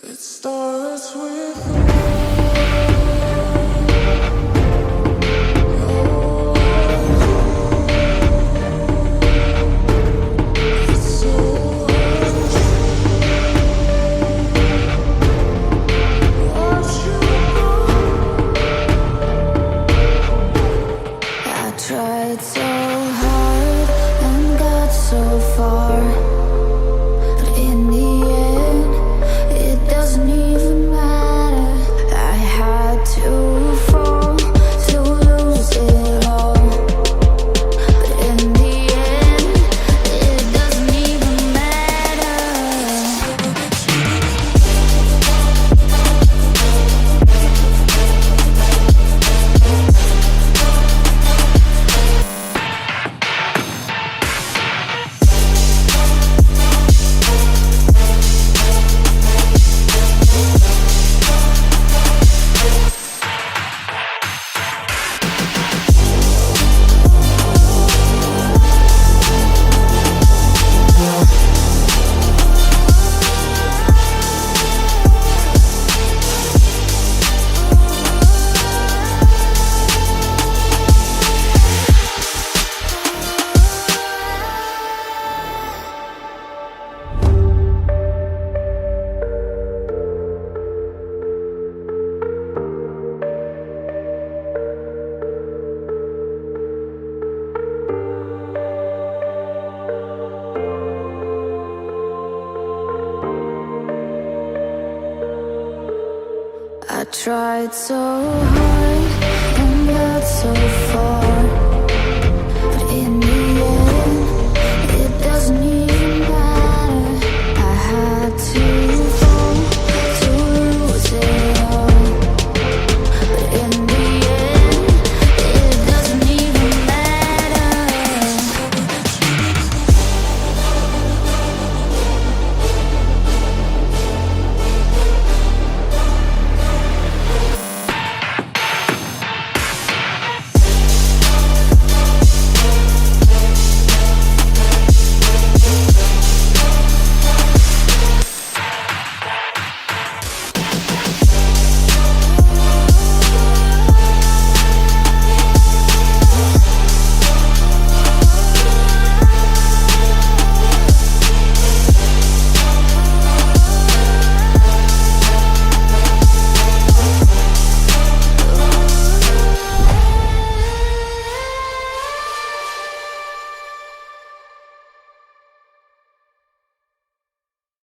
It starts with it's so watch you go. I tried so hard and got so far, but in the end, it doesn't even matter. I had to fall to lose it all, but in the end, it doesn't even matter. I tried so hard and got so far.